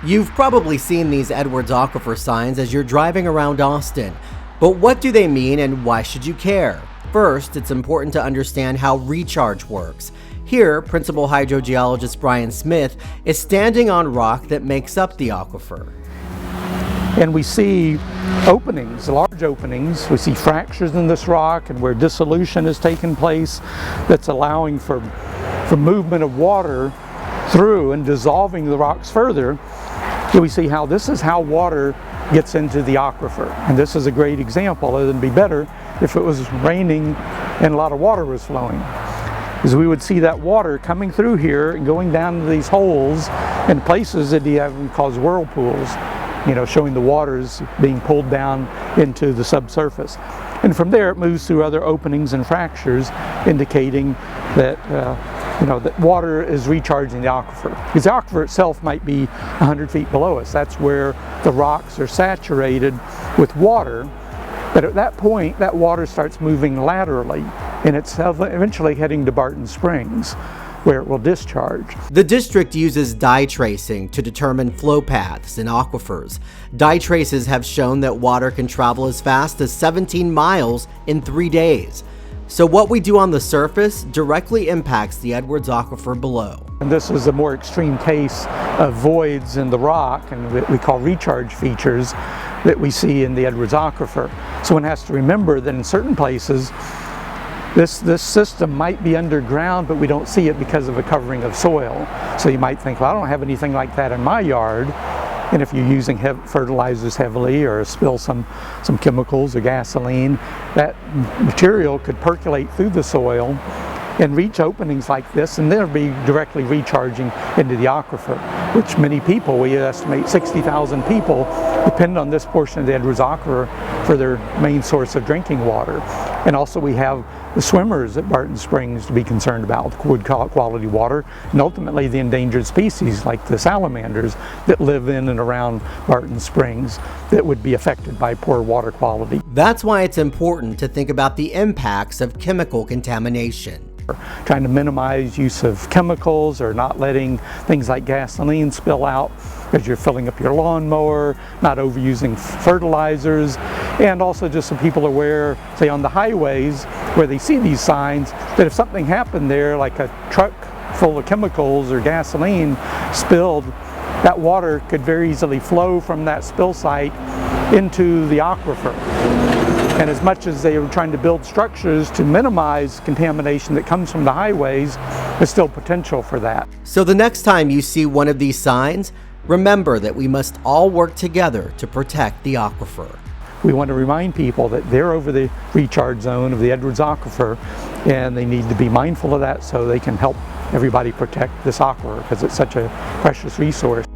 You've probably seen these Edwards Aquifer signs as you're driving around Austin. But what do they mean and why should you care? First, it's important to understand how recharge works. Here, Principal Hydrogeologist Brian Smith is standing on rock that makes up the aquifer. And we see openings, large openings. We see fractures in this rock and where dissolution has taken place that's allowing for movement of water through and dissolving the rocks further. Here we see how this is how water gets into the aquifer. And this is a great example. It would be better if it was raining and a lot of water was flowing. Because we would see that water coming through here and going down into these holes and places that even cause whirlpools, showing the waters being pulled down into the subsurface. And from there it moves through other openings and fractures, indicating that that water is recharging the aquifer. Because the aquifer itself might be 100 feet below us. That's where the rocks are saturated with water. But at that point, that water starts moving laterally, and it's eventually heading to Barton Springs, where it will discharge. The district uses dye tracing to determine flow paths in aquifers. Dye traces have shown that water can travel as fast as 17 miles in 3 days. So what we do on the surface directly impacts the Edwards Aquifer below. And this is a more extreme case of voids in the rock, and what we call recharge features that we see in the Edwards Aquifer. So one has to remember that in certain places, this system might be underground, but we don't see it because of a covering of soil. So you might think, well, I don't have anything like that in my yard. And if you're using fertilizers heavily or spill some chemicals or gasoline, that material could percolate through the soil and reach openings like this, and they'll be directly recharging into the aquifer, which many people, we estimate 60,000 people, depend on this portion of the Edwards Aquifer for their main source of drinking water. And also we have the swimmers at Barton Springs to be concerned about with good quality water, and ultimately the endangered species like the salamanders that live in and around Barton Springs that would be affected by poor water quality. That's why it's important to think about the impacts of chemical contamination. Trying to minimize use of chemicals or not letting things like gasoline spill out as you're filling up your lawnmower, not overusing fertilizers, and also just so people are aware, say on the highways where they see these signs, that if something happened there, like a truck full of chemicals or gasoline spilled, that water could very easily flow from that spill site into the aquifer. And as much as they were trying to build structures to minimize contamination that comes from the highways, there's still potential for that. So the next time you see one of these signs, remember that we must all work together to protect the aquifer. We want to remind people that they're over the recharge zone of the Edwards Aquifer, and they need to be mindful of that so they can help everybody protect this aquifer because it's such a precious resource.